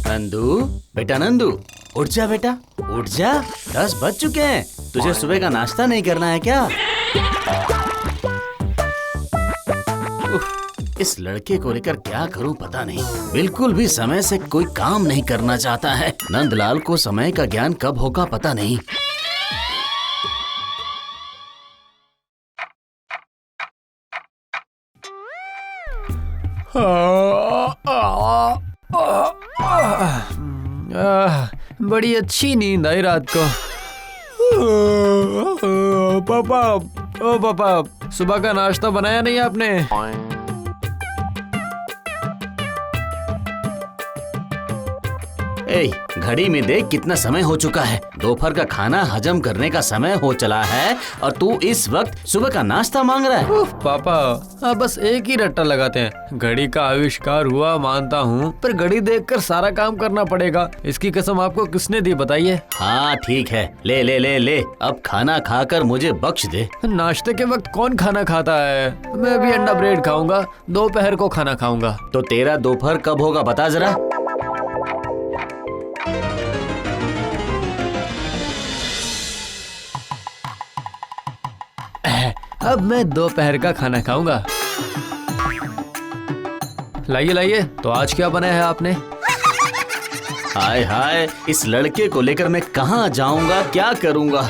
नंदू, बेटा नंदू, उठ जा बेटा, उठ जा। 10 बज चुके हैं। तुझे सुबह का नाश्ता नहीं करना है क्या? इस लड़के को लेकर क्या करूं पता नहीं। बिल्कुल भी समय से कोई काम नहीं करना चाहता है। नंदलाल को समय का ज्ञान कब होगा पता नहीं। बड़ी अच्छी नींद आई रात को। पापा, ओ पापा, सुबह का नाश्ता बनाया नहीं आपने? ए, घड़ी में देख कितना समय हो चुका है। दोपहर का खाना हजम करने का समय हो चला है और तू इस वक्त सुबह का नाश्ता मांग रहा है। पापा, आप बस एक ही रट्टा लगाते हैं। घड़ी का आविष्कार हुआ मानता हूँ, पर घड़ी देखकर सारा काम करना पड़ेगा। इसकी कसम आपको किसने दी बताइए? हाँ ठीक है, ले ले ले ले, अब खाना खाकर मुझे बख्श दे। नाश्ते के वक्त कौन खाना खाता है? मैं भी अंडा ब्रेड खाऊंगा, दोपहर को खाना खाऊंगा। तो तेरा दोपहर कब होगा बता जरा। अब मैं दोपहर का खाना खाऊंगा। लाइए लाइए, तो आज क्या बनाया है आपने? हाय हाय, इस लड़के को लेकर मैं कहाँ जाऊंगा, क्या करूंगा।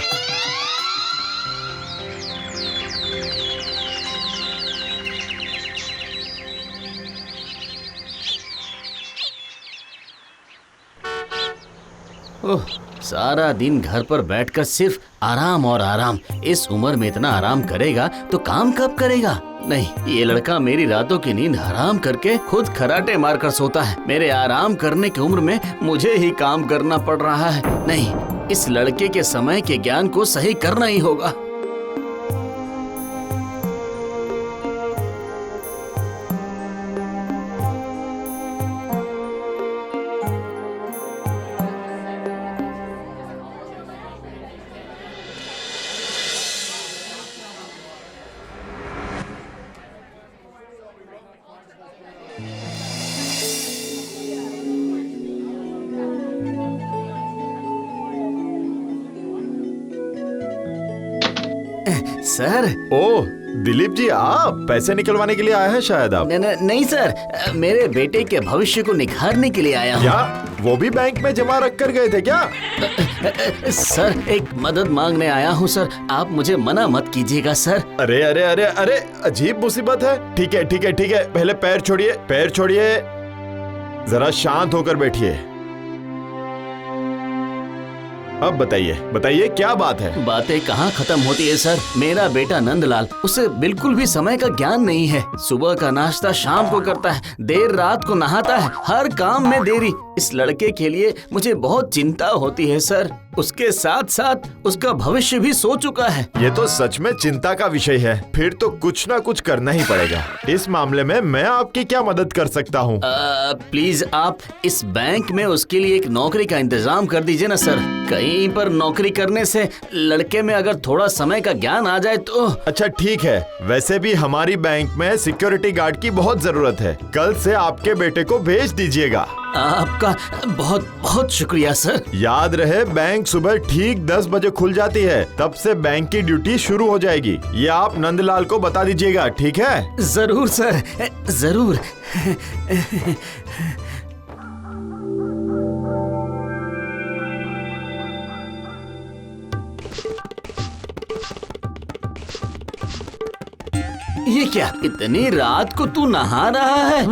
ओह, सारा दिन घर पर बैठकर सिर्फ आराम और आराम। इस उम्र में इतना आराम करेगा तो काम कब करेगा? नहीं, ये लड़का मेरी रातों की नींद हराम करके खुद खराटे मारकर सोता है। मेरे आराम करने की उम्र में मुझे ही काम करना पड़ रहा है। नहीं, इस लड़के के समय के ज्ञान को सही करना ही होगा। सर। ओह दिलीप जी, आप पैसे निकलवाने के लिए आए हैं शायद आप। नहीं सर, मेरे बेटे के भविष्य को निखारने के लिए आया हूँ। क्या वो भी बैंक में जमा रख कर गए थे क्या? सर, एक मदद मांगने आया हूँ सर, आप मुझे मना मत कीजिएगा सर। अरे अरे अरे अरे, अजीब मुसीबत है। ठीक है ठीक है ठीक है, पहले पैर छोड़िए, पैर छोड़िए, जरा शांत होकर बैठिए। अब बताइए बताइए, क्या बात है? बातें कहाँ खत्म होती है सर। मेरा बेटा नंदलाल, उसे बिल्कुल भी समय का ज्ञान नहीं है। सुबह का नाश्ता शाम को करता है, देर रात को नहाता है, हर काम में देरी। इस लड़के के लिए मुझे बहुत चिंता होती है सर। उसके साथ साथ उसका भविष्य भी सो चुका है। ये तो सच में चिंता का विषय है। फिर तो कुछ ना कुछ करना ही पड़ेगा। इस मामले में मैं आपकी क्या मदद कर सकता हूँ? प्लीज आप इस बैंक में उसके लिए एक नौकरी का इंतजाम कर दीजिए ना सर। कहीं पर नौकरी करने से लड़के में अगर थोड़ा समय का ज्ञान आ जाए तो। अच्छा ठीक है, वैसे भी हमारी बैंक में सिक्योरिटी गार्ड की बहुत जरूरत है। कल से आपके बेटे को भेज दीजिएगा। आपका बहुत बहुत शुक्रिया सर। याद रहे, बैंक सुबह ठीक 10 बजे खुल जाती है, तब से बैंक की ड्यूटी शुरू हो जाएगी। ये आप नंदलाल को बता दीजिएगा, ठीक है? जरूर सर, जरूर। ये क्या, इतनी रात को तू नहा रहा है?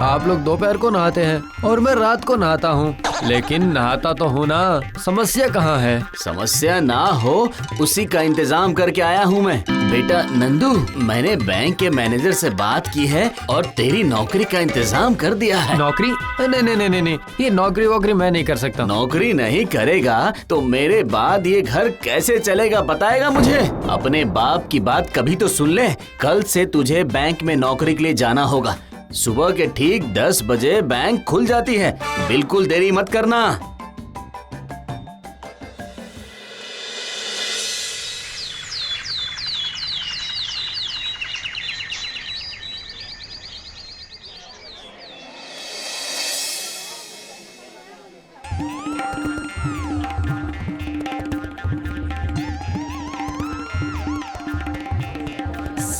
आप लोग दोपहर को नहाते हैं और मैं रात को नहाता हूँ, लेकिन नहाता तो हूँ ना। समस्या कहाँ है? समस्या ना हो उसी का इंतजाम करके आया हूँ मैं। बेटा नंदू, मैंने बैंक के मैनेजर से बात की है और तेरी नौकरी का इंतजाम कर दिया है। नौकरी? नहीं नहीं नहीं नहीं, ये नौकरी वोकरी मैं नहीं कर सकता। नौकरी नहीं करेगा तो मेरे बाद ये घर कैसे चलेगा बताएगा मुझे? अपने बाप की बात कभी तो सुन ले। कल से तुझे बैंक में नौकरी के लिए जाना होगा। सुबह के ठीक 10 बजे बैंक खुल जाती है, बिल्कुल देरी मत करना।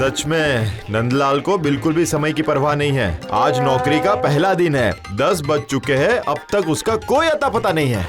सच में नंदलाल को बिल्कुल भी समय की परवाह नहीं है। आज नौकरी का पहला दिन है, 10 बज चुके हैं, अब तक उसका कोई अता पता नहीं है।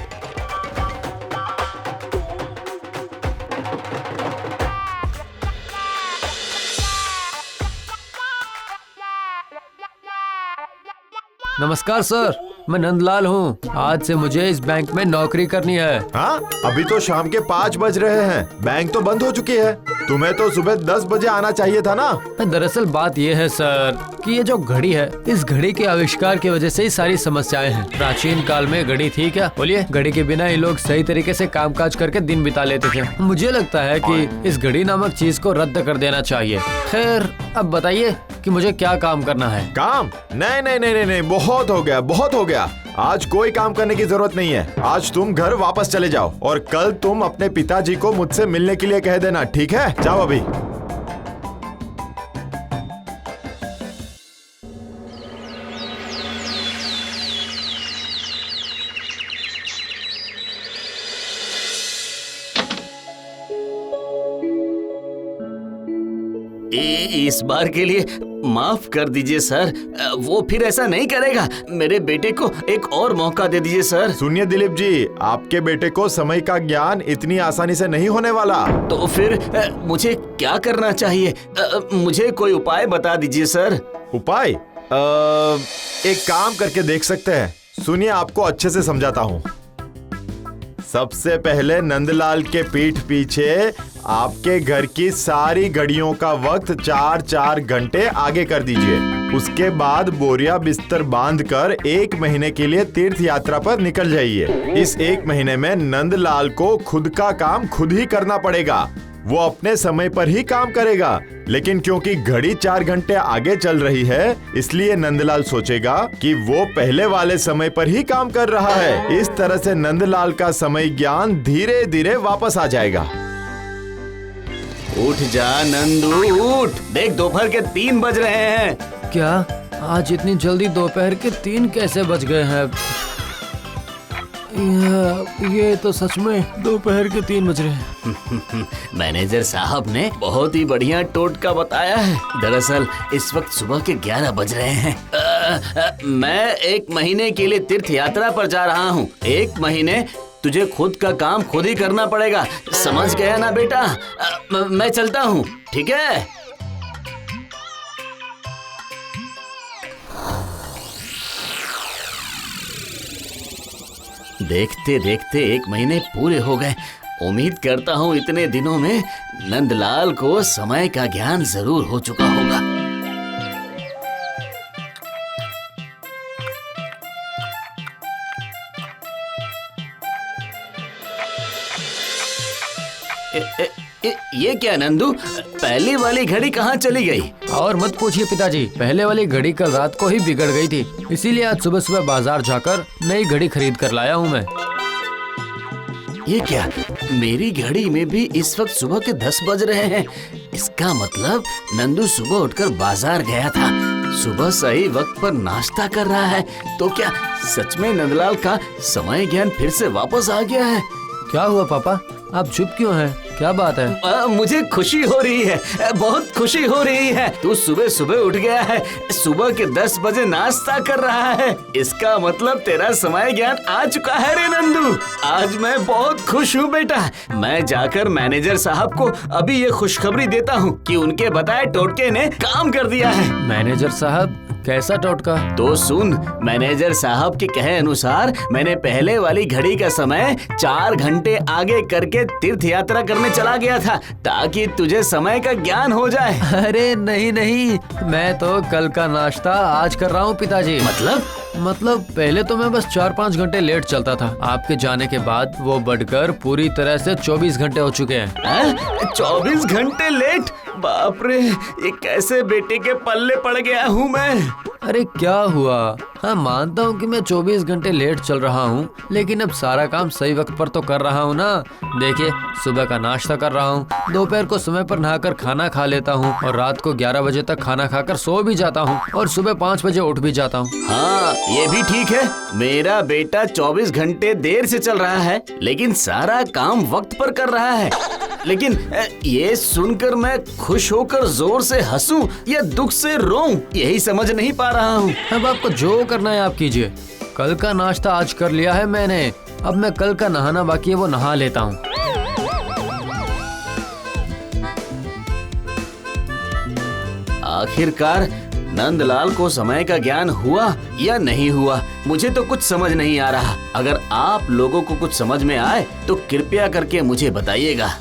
नमस्कार सर, मैं नंदलाल हूँ। आज से मुझे इस बैंक में नौकरी करनी है। हाँ, अभी तो शाम के 5 बज रहे हैं, बैंक तो बंद हो चुकी है। तुम्हें तो सुबह 10 बजे आना चाहिए था ना। दरअसल बात ये है सर कि ये जो घड़ी है, इस घड़ी के आविष्कार की वजह से ही सारी समस्याएं हैं। प्राचीन काल में घड़ी थी क्या? बोलिए, घड़ी के बिना ये लोग सही तरीके से कामकाज करके दिन बिता लेते थे। मुझे लगता है कि इस घड़ी नामक चीज को रद्द कर देना चाहिए। खैर, अब बताइए कि मुझे क्या काम करना है। काम? नहीं नहीं नहीं नहीं, बहुत हो गया, बहुत हो गया। आज कोई काम करने की जरूरत नहीं है। आज तुम घर वापस चले जाओ और कल तुम अपने पिताजी को मुझसे मिलने के लिए कह देना, ठीक है? जाओ अभी। इस बार के लिए माफ कर दीजिए सर, वो फिर ऐसा नहीं करेगा। मेरे बेटे को एक और मौका दे दीजिए सर। सुनिए दिलीप जी, आपके बेटे को समय का ज्ञान इतनी आसानी से नहीं होने वाला। तो फिर मुझे क्या करना चाहिए? मुझे कोई उपाय बता दीजिए सर। उपाय? एक काम करके देख सकते हैं। सुनिए, आपको अच्छे से समझाता हूँ। सबसे पहले नंदलाल के पीठ पीछे आपके घर की सारी घड़ियों का वक्त 4-4 घंटे आगे कर दीजिए। उसके बाद बोरिया बिस्तर बांधकर 1 महीने के लिए तीर्थ यात्रा पर निकल जाइए। इस 1 महीने में नंदलाल को खुद का काम खुद ही करना पड़ेगा। वो अपने समय पर ही काम करेगा, लेकिन क्योंकि घड़ी 4 घंटे आगे चल रही है, इसलिए नंदलाल सोचेगा कि वो पहले वाले समय पर ही काम कर रहा है। इस तरह से नंदलाल का समय ज्ञान धीरे धीरे वापस आ जाएगा। उठ जा नंदू, उठ। देख, दोपहर के 3 बज रहे हैं। क्या आज इतनी जल्दी दोपहर के 3 कैसे बज गए हैं? ये तो सच में दोपहर के 3 बज रहे हैं। मैनेजर साहब ने बहुत ही बढ़िया टोटका बताया है। दरअसल इस वक्त सुबह के 11 बज रहे हैं। मैं 1 महीने के लिए तीर्थ यात्रा पर जा रहा हूँ। 1 महीने तुझे खुद का काम खुद ही करना पड़ेगा, समझ गया ना बेटा? मैं चलता हूँ, ठीक है? देखते देखते 1 महीने पूरे हो गए। उम्मीद करता हूँ इतने दिनों में नंदलाल को समय का ज्ञान जरूर हो चुका होगा। ये क्या नंदू, पहली वाली घड़ी कहाँ चली गई? और मत पूछिए पिताजी, पहले वाली घड़ी कल रात को ही बिगड़ गई थी, इसीलिए आज सुबह सुबह बाजार जाकर नई घड़ी खरीद कर लाया हूँ मैं। ये क्या, मेरी घड़ी में भी इस वक्त सुबह के 10 बज रहे हैं। इसका मतलब नंदू सुबह उठकर बाजार गया था, सुबह सही वक्त पर नाश्ता कर रहा है। तो क्या सच में नंदलाल का समय ज्ञान फिर से वापस आ गया है? क्या हुआ पापा, आप चुप क्यों हैं? क्या बात है? मुझे खुशी हो रही है, बहुत खुशी हो रही है। तू सुबह सुबह उठ गया है, सुबह के 10 बजे नाश्ता कर रहा है। इसका मतलब तेरा समय ज्ञान आ चुका है रे नंदू। आज मैं बहुत खुश हूँ बेटा। मैं जाकर मैनेजर साहब को अभी ये खुशखबरी देता हूँ कि उनके बताए टोटके ने काम कर दिया है। मैनेजर साहब, कैसा टोटका? तो सुन, मैनेजर साहब के कहे अनुसार मैंने पहले वाली घड़ी का समय 4 घंटे आगे करके तीर्थ यात्रा करने चला गया था, ताकि तुझे समय का ज्ञान हो जाए। अरे नहीं नहीं, मैं तो कल का नाश्ता आज कर रहा हूँ पिताजी। मतलब पहले तो मैं बस 4-5 घंटे लेट चलता था, आपके जाने के बाद वो बढ़कर पूरी तरह से 24 घंटे हो चुके हैं। 24 घंटे लेट? बाप रे, ये कैसे बेटे के पल्ले पड़ गया हूँ मैं। अरे क्या हुआ? हाँ, मानता हूँ कि मैं 24 घंटे लेट चल रहा हूँ, लेकिन अब सारा काम सही वक्त पर तो कर रहा हूँ ना। देखिए, सुबह का नाश्ता कर रहा हूँ, दोपहर को समय पर नहाकर खाना खा लेता हूँ और रात को 11 बजे तक खाना खाकर सो भी जाता हूँ और सुबह 5 बजे उठ भी जाता हूँ। हाँ, ये भी ठीक है। मेरा बेटा 24 घंटे देर से चल रहा है, लेकिन सारा काम वक्त पर कर रहा है। लेकिन ये सुनकर मैं खुश होकर जोर से हंसूं या दुख से रोऊं, यही समझ नहीं पा रहा हूँ। अब आपको जो करना है आप कीजिए। कल का नाश्ता आज कर लिया है मैंने, अब मैं कल का नहाना बाकी है वो नहा लेता हूँ। आखिरकार नंदलाल को समय का ज्ञान हुआ या नहीं हुआ, मुझे तो कुछ समझ नहीं आ रहा। अगर आप लोगों को कुछ समझ में आए तो कृपया करके मुझे बताइएगा।